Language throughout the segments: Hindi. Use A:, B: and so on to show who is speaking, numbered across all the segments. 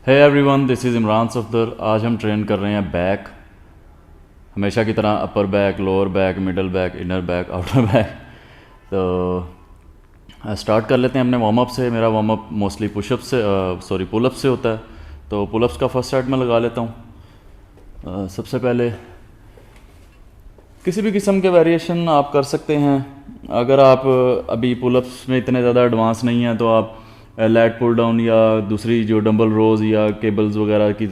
A: Hey everyone, this is Imran Safdar. आज हम ट्रेन कर रहे हैं बैक, हमेशा की तरह upper back, lower back, middle back, inner back, outer back. तो स्टार्ट कर लेते हैं अपने वार्म अप से। मेरा वार्म अप मोस्टली पुशअप से पुलअप से होता है। तो पुलअप्स का फर्स्ट सेट मैं लगा लेता हूँ। सबसे पहले किसी भी किस्म के वेरिएशन आप कर सकते हैं। अगर आप अभी पुलअप्स में इतने ज़्यादा एडवांस नहीं हैं तो आप लैट पुल डाउन या दूसरी जो डंबल रोज़ या केबल्स वगैरह की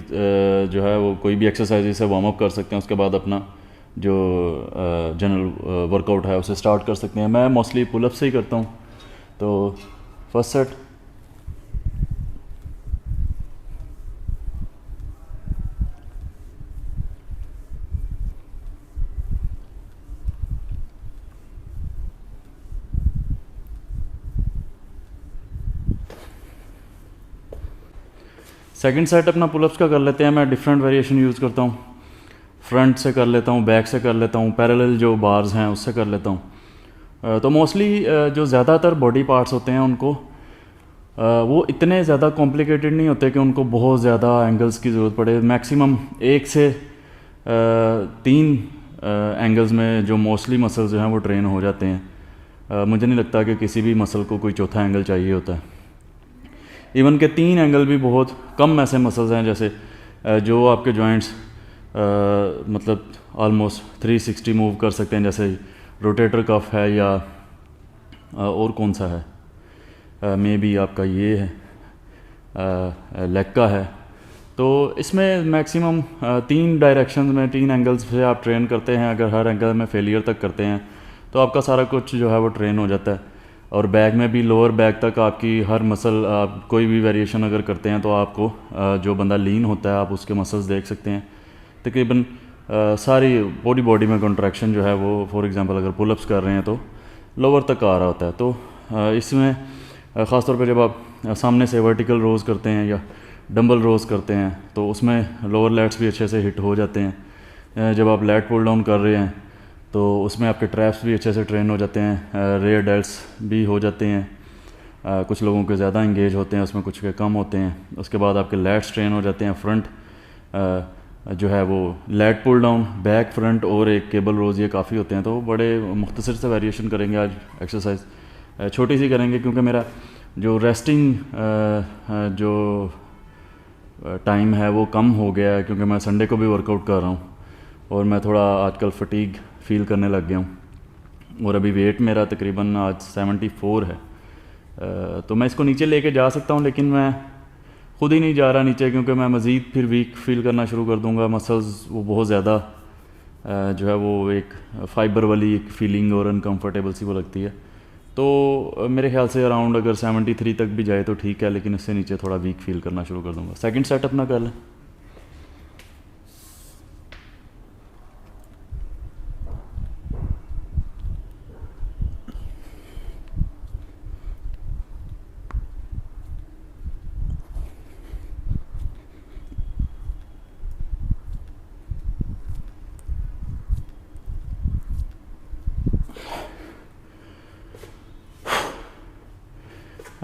A: जो है वो कोई भी एक्सरसाइज से वार्म अप कर सकते हैं। उसके बाद अपना जो जनरल वर्कआउट है उसे स्टार्ट कर सकते हैं। मैं मोस्टली पुलअप से ही करता हूँ। तो फर्स्ट सेट, सेकंड सेट अपना पुलअप्स का कर लेते हैं। मैं डिफरेंट वेरिएशन यूज़ करता हूँ। फ्रंट से कर लेता हूँ, बैक से कर लेता हूँ, पैरेलल जो बार्स हैं उससे कर लेता हूँ। तो मोस्टली जो ज़्यादातर बॉडी पार्ट्स होते हैं उनको वो इतने ज़्यादा कॉम्प्लिकेटेड नहीं होते कि उनको बहुत ज़्यादा एंगल्स की ज़रूरत पड़े। मैक्सिमम एक से तीन एंगल्स में जो मोस्टली मसल्स जो हैं वो ट्रेन हो जाते हैं। मुझे नहीं लगता कि किसी भी मसल को कोई चौथा एंगल चाहिए होता है। इवन के तीन एंगल भी बहुत कम ऐसे मसल्स हैं जैसे जो आपके जॉइंट्स मतलब ऑलमोस्ट 360 मूव कर सकते हैं, जैसे रोटेटर कफ है या और कौन सा है, मे बी आपका ये है लेग का है। तो इसमें मैक्सिमम तीन डायरेक्शंस में, तीन एंगल्स से आप ट्रेन करते हैं। अगर हर एंगल में फेलियर तक करते हैं तो आपका सारा कुछ जो है वो ट्रेन हो जाता है। और बैक में भी लोअर बैक तक आपकी हर मसल, आप कोई भी वेरिएशन अगर करते हैं तो आपको जो बंदा लीन होता है आप उसके मसल्स देख सकते हैं। तकरीबन सारी बॉडी में कॉन्ट्रैक्शन जो है वो, फॉर एग्जांपल अगर पुलअप्स कर रहे हैं तो लोअर तक आ रहा होता है। तो इसमें ख़ासतौर पे जब आप सामने से वर्टिकल रोज़ करते हैं या डंबल रोज़ करते हैं तो उसमें लोअर लैट्स भी अच्छे से हिट हो जाते हैं। जब आप लैट पुल डाउन कर रहे हैं तो उसमें आपके ट्रैप्स भी अच्छे से ट्रेन हो जाते हैं, रेयर डेल्ट्स भी हो जाते हैं। कुछ लोगों के ज़्यादा इंगेज होते हैं उसमें, कुछ के कम होते हैं। उसके बाद आपके लैट्स ट्रेन हो जाते हैं। फ्रंट जो है वो lat pull down, back, front और एक केबल रोज़, ये काफ़ी होते हैं। तो बड़े मुख्तसर से वेरिएशन करेंगे आज एक्सरसाइज, छोटी सी करेंगे क्योंकि मेरा जो रेस्टिंग जो टाइम है वो कम हो गया है, क्योंकि मैं संडे को भी वर्कआउट कर रहा हूँ और मैं थोड़ा आजकल फटीग फील करने लग गया हूँ। और अभी वेट मेरा तकरीबन आज 74 है। तो मैं इसको नीचे लेके जा सकता हूँ, लेकिन मैं खुद ही नहीं जा रहा नीचे, क्योंकि मैं मज़ीद फिर वीक फील करना शुरू कर दूँगा। मसल्स वो बहुत ज़्यादा जो है वो एक फाइबर वाली एक फीलिंग और अनकम्फर्टेबल सी वो लगती है। तो मेरे ख्याल से अराउंड अगर 73 तक भी जाए तो ठीक है, लेकिन इससे नीचे थोड़ा वीक फील करना शुरू कर दूँगा। सेकंड सेट अपना कर लें।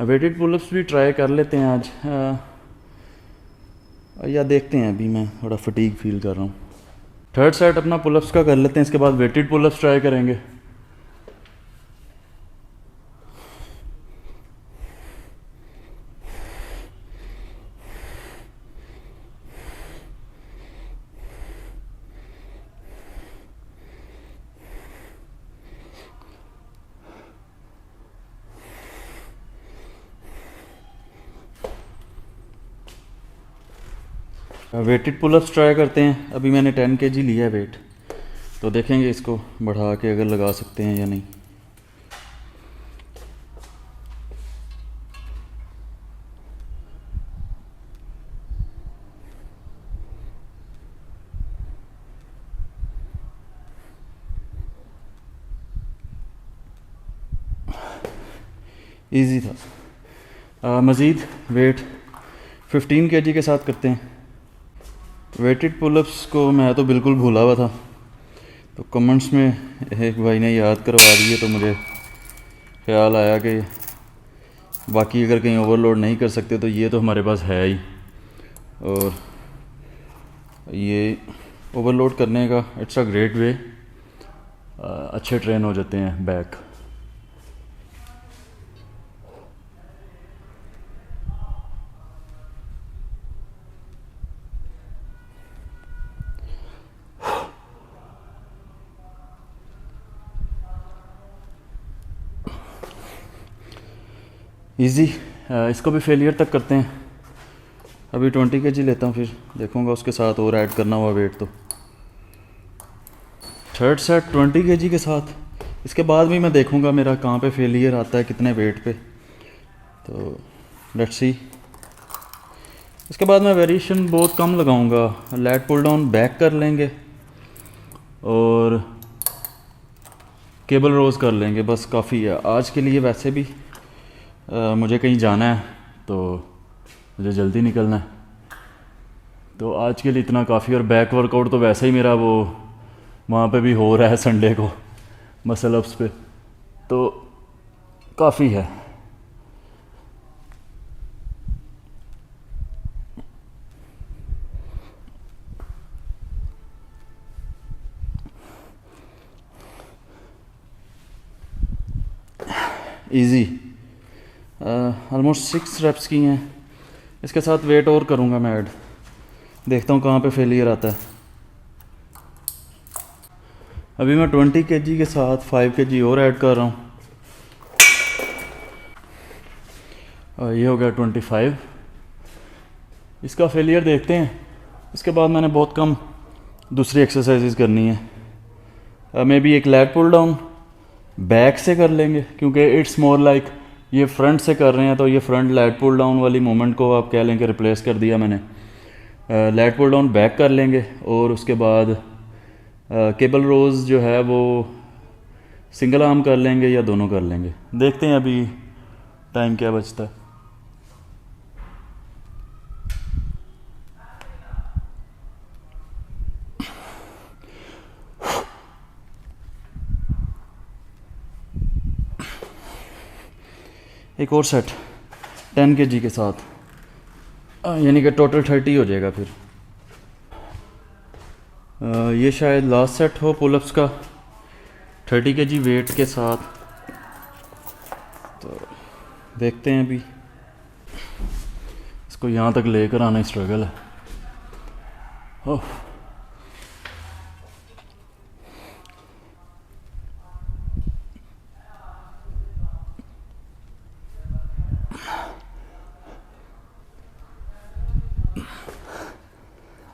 A: वेटेड पुलअप्स भी ट्राई कर लेते हैं आज, या देखते हैं। अभी मैं थोड़ा फटीग फील कर रहा हूँ। थर्ड सेट अपना पुलअप्स का कर लेते हैं, इसके बाद वेटेड पुलअप्स ट्राई करेंगे। वेटेड पुलअप्स ट्राई करते हैं। अभी मैंने 10 kg लिया है वेट, तो देखेंगे इसको बढ़ा के अगर लगा सकते हैं या नहीं। इजी था। मज़ीद वेट 15 kg के साथ करते हैं। वेटेड पुलअप्स को मैं तो बिल्कुल भूला हुआ था, तो कमेंट्स में एक भाई ने याद करवा दी है, तो मुझे ख्याल आया कि बाकी अगर कहीं ओवरलोड नहीं कर सकते तो ये तो हमारे पास है ही। और ये ओवरलोड करने का इट्स अ ग्रेट वे, अच्छे ट्रेन हो जाते हैं बैक। इजी, इसको भी फेलियर तक करते हैं। अभी 20 kg लेता हूँ, फिर देखूँगा उसके साथ और ऐड करना हुआ वेट। तो थर्ड सेट 20 kg के साथ, इसके बाद भी मैं देखूँगा मेरा कहाँ पे फेलियर आता है, कितने वेट पे। तो लेट्स सी। इसके बाद मैं वेरिएशन बहुत कम लगाऊँगा, लैट पुल डाउन बैक कर लेंगे और केबल रोज़ कर लेंगे, बस काफ़ी है आज के लिए। वैसे भी मुझे कहीं जाना है, तो मुझे जल्दी निकलना है, तो आज के लिए इतना काफ़ी। और बैक वर्कआउट तो वैसे ही मेरा वो वहाँ पे भी हो रहा है संडे को मसल अप्स पे, तो काफ़ी है। इजी, ऑलमोस्ट 6 रेप्स की हैं। इसके साथ वेट और करूँगा मैं ऐड, देखता हूँ कहाँ पे फेलियर आता है। अभी मैं 20 kg के साथ 5 kg और ऐड कर रहा हूँ, ये हो गया 25। इसका फेलियर देखते हैं। इसके बाद मैंने बहुत कम दूसरी एक्सरसाइजेज करनी है। मे बी एक लैट पुल डाउन बैक से कर लेंगे, क्योंकि इट्स मोर लाइक ये फ्रंट से कर रहे हैं, तो ये फ्रंट लैट पुल डाउन वाली मूवमेंट को आप कह लें कि रिप्लेस कर दिया मैंने। लैट पुल डाउन बैक कर लेंगे और उसके बाद केबल रोज़ जो है वो सिंगल आर्म कर लेंगे या दोनों कर लेंगे, देखते हैं अभी टाइम क्या बचता है। एक और सेट 10 kg के साथ, यानी कि टोटल 30 हो जाएगा फिर। ये शायद लास्ट सेट हो पुलअप्स का 30 kg वेट के साथ, तो देखते हैं। अभी इसको यहाँ तक लेकर आना स्ट्रगल है। ओह,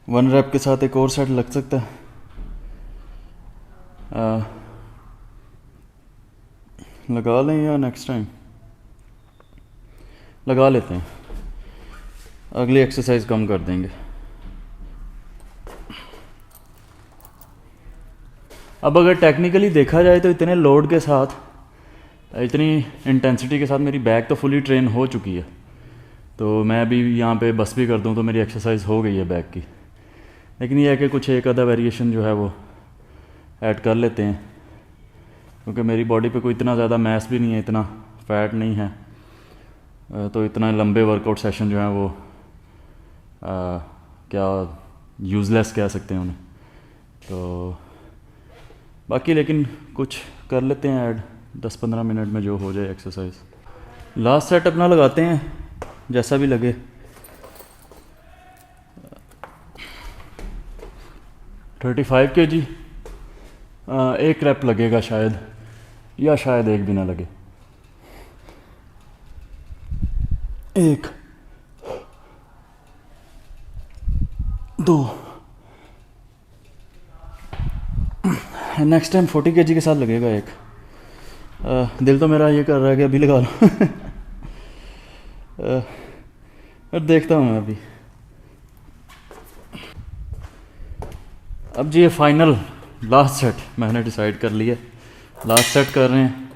A: वन रैप के साथ एक और सेट लग सकता है। लगा लें या नेक्स्ट टाइम लगा लेते हैं, अगली एक्सरसाइज कम कर देंगे। अब अगर टेक्निकली देखा जाए तो इतने लोड के साथ, इतनी इंटेंसिटी के साथ मेरी बैक तो फुली ट्रेन हो चुकी है, तो मैं अभी यहाँ पे बस भी कर दूँ तो मेरी एक्सरसाइज हो गई है बैक की। लेकिन ये है कि कुछ एक आधा वेरिएशन जो है वो ऐड कर लेते हैं, क्योंकि मेरी बॉडी पे कोई इतना ज़्यादा मैस भी नहीं है, इतना फैट नहीं है, तो इतना लंबे वर्कआउट सेशन जो है वो क्या यूज़लेस कह सकते हैं उन्हें। तो बाकी लेकिन कुछ कर लेते हैं ऐड, 10-15 मिनट में जो हो जाए एक्सरसाइज। लास्ट सेट अपना लगाते हैं, जैसा भी लगे। 35 kg, एक रैप लगेगा शायद, या शायद एक भी ना लगे। 1 2, नेक्स्ट टाइम 40 kg के साथ लगेगा एक। दिल तो मेरा ये कर रहा है कि अभी लगा लो। अब देखता हूँ मैं अभी। अब जी ये फाइनल लास्ट सेट मैंने डिसाइड कर लिया, लास्ट सेट कर रहे हैं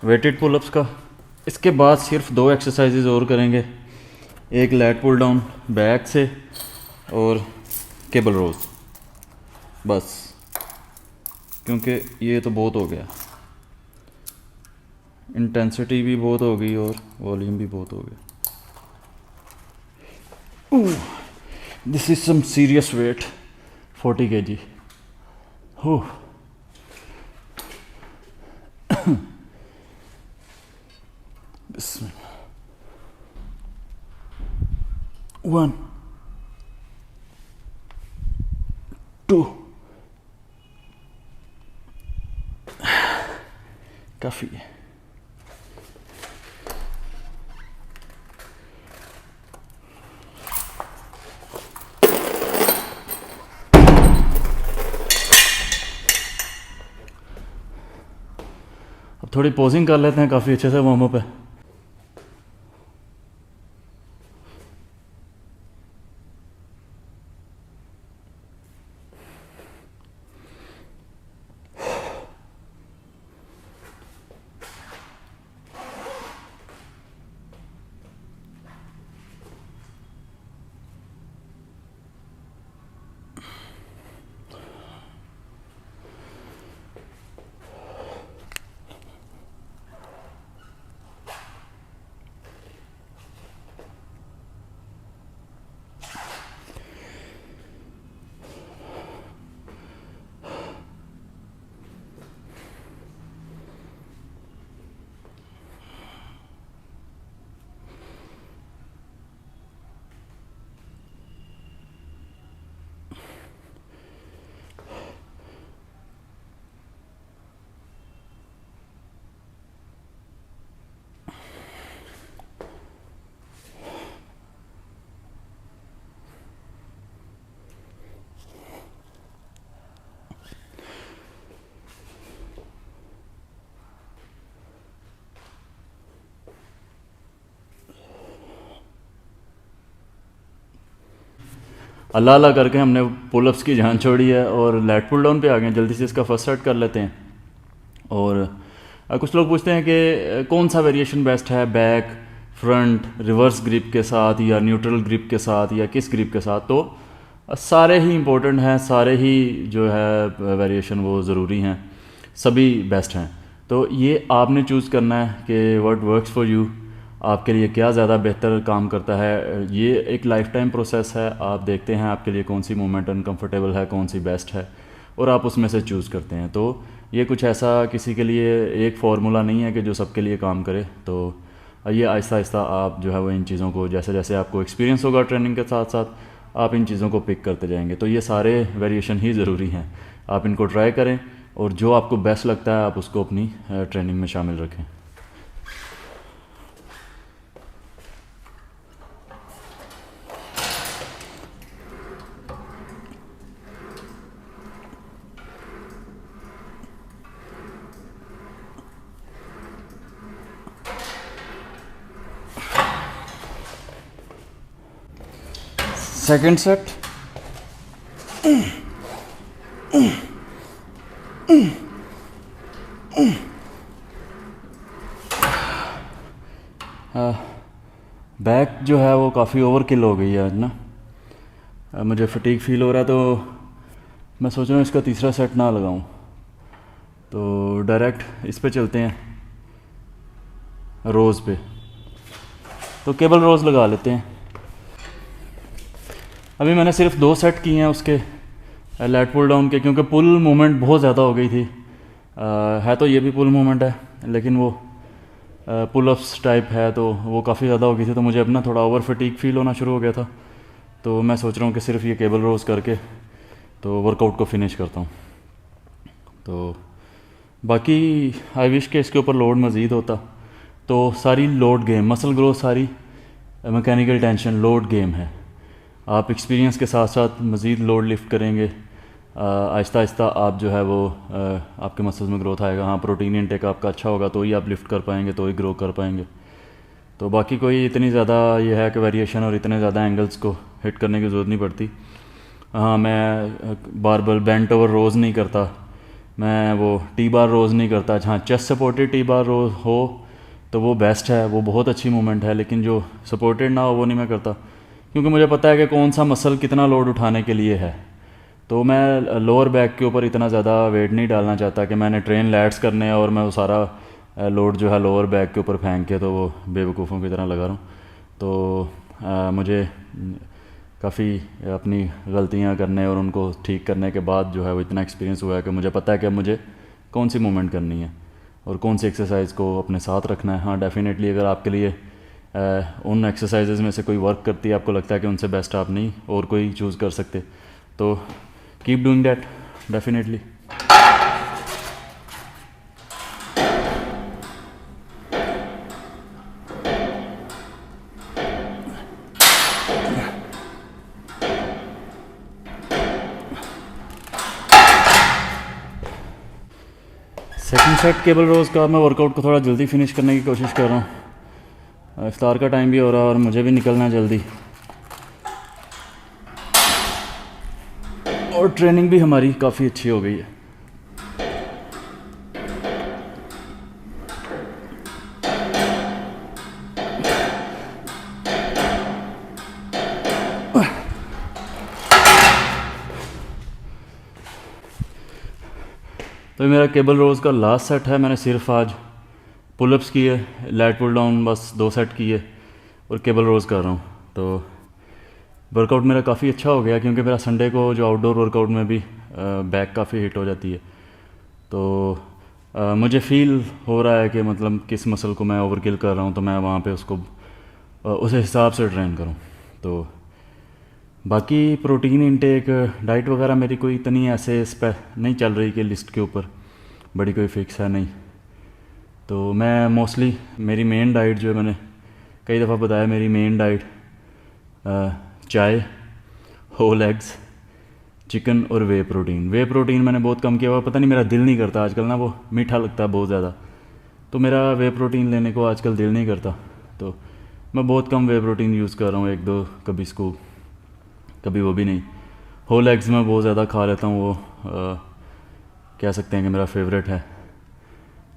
A: वेटेड पुलअप्स का। इसके बाद सिर्फ 2 एक्सरसाइजेज और करेंगे, एक लैट पुल डाउन बैक से और केबल रोज, बस, क्योंकि ये तो बहुत हो गया, इंटेंसिटी भी बहुत हो गई और वॉल्यूम भी बहुत हो गया। This is some serious weight, 40 kg. हो वन टू, काफ़ी है. अब थोड़ी पोजिंग कर लेते हैं, काफ़ी अच्छे से वार्म अप है. अल्लाह अल्लाह करके हमने पुलअप्स की जान छोड़ी है और लेट पुल डाउन पे आ गए हैं. जल्दी से इसका फर्स्ट सेट कर लेते हैं. और कुछ लोग पूछते हैं कि कौन सा वेरिएशन बेस्ट है, बैक, फ्रंट, रिवर्स ग्रिप के साथ या न्यूट्रल ग्रिप के साथ या किस ग्रिप के साथ. तो सारे ही इम्पोर्टेंट हैं, सारे ही जो है वेरिएशन वो ज़रूरी हैं, सभी बेस्ट हैं. तो ये आपने चूज़ करना है कि व्हाट वर्क्स फॉर यू, आपके लिए क्या ज़्यादा बेहतर काम करता है. ये एक लाइफ टाइम प्रोसेस है. आप देखते हैं आपके लिए कौन सी मूवमेंट अनकम्फर्टेबल है, कौन सी बेस्ट है, और आप उसमें से चूज़ करते हैं. तो ये कुछ ऐसा किसी के लिए एक फार्मूला नहीं है कि जो सबके लिए काम करे. तो ये आहिस्ता आहिस्ता आप जो है वो इन चीज़ों को, जैसे जैसे आपको एक्सपीरियंस होगा ट्रेनिंग के साथ साथ, आप इन चीज़ों को पिक करते जाएंगे. तो ये सारे वेरिएशन ही ज़रूरी हैं. आप इनको ट्राई करें और जो आपको बेस्ट लगता है आप उसको अपनी ट्रेनिंग में शामिल रखें. Second set. बैक जो है वो काफ़ी ओवर किल हो गई है आज ना. मुझे फटीक फील हो रहा है, तो मैं सोच रहा हूँ इसका तीसरा सेट ना लगाऊं. तो डायरेक्ट इस पे चलते हैं, रोज़ पे. तो केबल रोज़ लगा लेते हैं. अभी मैंने सिर्फ 2 सेट किए हैं उसके लेट पुल डाउन के, क्योंकि पुल मूवमेंट बहुत ज़्यादा हो गई थी. है तो ये भी पुल मूवमेंट है, लेकिन वो पुल अप्स टाइप है, तो वो काफ़ी ज़्यादा हो गई थी. तो मुझे अपना थोड़ा ओवर फटीक फील होना शुरू हो गया था. तो मैं सोच रहा हूँ कि सिर्फ ये केबल रोज़ करके तो वर्कआउट को फिनिश करता हूँ. तो बाकी आई विश के इसके ऊपर लोड मज़ीद होता. तो सारी लोड गेम, मसल ग्रोथ सारी मैकेनिकल टेंशन लोड गेम है. आप एक्सपीरियंस के साथ साथ मज़ीद लोड लिफ्ट करेंगे, आहिस्ता आहिस्ता आप जो है वो आपके मसल्स में ग्रोथ आएगा. हाँ, प्रोटीन इंटेक आपका अच्छा होगा तो ही आप लिफ्ट कर पाएंगे, तो ही ग्रो कर पाएंगे. तो बाकी कोई इतनी ज़्यादा ये है कि वेरिएशन और इतने ज़्यादा एंगल्स को हिट करने की ज़रूरत नहीं पड़ती. हाँ, मैं बारबल बेंट ओवर रोज़ नहीं करता, मैं वो टी बार रोज़ नहीं करता. हाँ, चेस्ट सपोर्टेड टी बार रोज़ हो तो वो बेस्ट है, वो बहुत अच्छी मूवमेंट है. लेकिन जो सपोर्टेड ना हो वो नहीं मैं करता, क्योंकि मुझे पता है कि कौन सा मसल कितना लोड उठाने के लिए है. तो मैं लोअर बैक के ऊपर इतना ज़्यादा वेट नहीं डालना चाहता कि मैंने ट्रेन लैट्स करने हैं और मैं वो सारा लोड जो है लोअर बैक के ऊपर फेंक के तो वो बेवकूफ़ों की तरह लगा रहा हूँ. तो मुझे काफ़ी अपनी गलतियां करने और उनको ठीक करने के बाद जो है वो इतना एक्सपीरियंस हुआ है कि मुझे पता है कि अब मुझे कौन सी मूवमेंट करनी है और कौन सी एक्सरसाइज को अपने साथ रखना है। हाँ, डेफिनेटली अगर आपके लिए उन एक्सरसाइजेज में से कोई वर्क करती है, आपको लगता है कि उनसे बेस्ट आप नहीं और कोई चूज़ कर सकते, तो keep doing that definitely. Second set cable rows का मैं वर्कआउट को थोड़ा जल्दी फिनिश करने की कोशिश कर रहा हूँ। इफ्तार का टाइम भी हो रहा है और मुझे भी निकलना है जल्दी, और ट्रेनिंग भी हमारी काफ़ी अच्छी हो गई है। तो मेरा केबल रोज़ का लास्ट सेट है। मैंने सिर्फ आज पुलअप्स किए, लैट पुल डाउन बस 2 सेट किए और केबल रोज़ कर रहा हूँ। तो वर्कआउट मेरा काफ़ी अच्छा हो गया, क्योंकि मेरा संडे को जो आउटडोर वर्कआउट में भी बैक काफ़ी हिट हो जाती है। तो मुझे फ़ील हो रहा है कि मतलब किस मसल को मैं ओवरकिल कर रहा हूँ, तो मैं वहाँ पे उसको उस हिसाब से ट्रेन करूँ। तो बाकी प्रोटीन इनटेक, डाइट वगैरह मेरी कोई इतनी ऐसे नहीं चल रही कि लिस्ट के ऊपर बड़ी कोई फिक्स है नहीं। तो मैं मोस्टली मेरी मेन डाइट जो है, मैंने कई दफ़ा बताया, मेरी मेन डाइट चाय, होल एग्स, चिकन और वे प्रोटीन। वे प्रोटीन मैंने बहुत कम किया हुआ, पता नहीं मेरा दिल नहीं करता आजकल ना, वो मीठा लगता है बहुत ज़्यादा, तो मेरा वे प्रोटीन लेने को आजकल दिल नहीं करता। तो मैं बहुत कम वे प्रोटीन यूज़ कर रहा हूँ, 1-2 कभी स्कूप, कभी वो भी नहीं। होल एग्स में बहुत ज़्यादा खा लेता हूँ, वो कह सकते हैं कि मेरा फेवरेट है।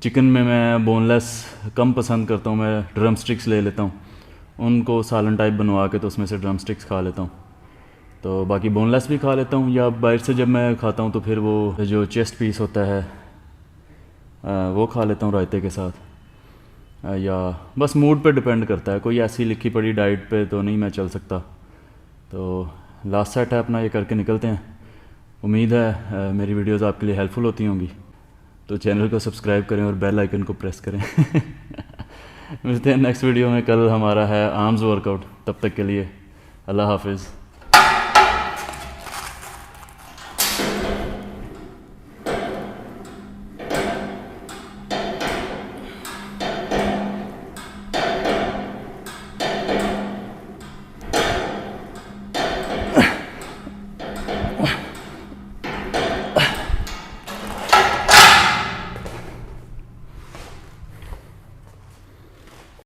A: चिकन में मैं बोनलेस कम पसंद करता हूँ, मैं ड्रम स्टिक्स ले लेता हूँ, उनको सालन टाइप बनवा के तो उसमें से ड्रम स्टिक्स खा लेता हूँ। तो बाकी बोनलेस भी खा लेता हूँ, या बाहर से जब मैं खाता हूँ तो फिर वो जो चेस्ट पीस होता है वो खा लेता हूँ रायते के साथ, या बस मूड पे डिपेंड करता है, कोई ऐसी लिखी पड़ी डाइट पे तो नहीं मैं चल सकता। तो लास्ट सेट है अपना, ये करके निकलते हैं। उम्मीद है मेरी वीडियोस आपके लिए हेल्पफुल होती होंगी, तो चैनल को सब्सक्राइब करें और बेल आइकन को प्रेस करें। मिलते हैं नेक्स्ट वीडियो में। कल हमारा है आर्म्स वर्कआउट, तब तक के लिए अल्लाह हाफिज़।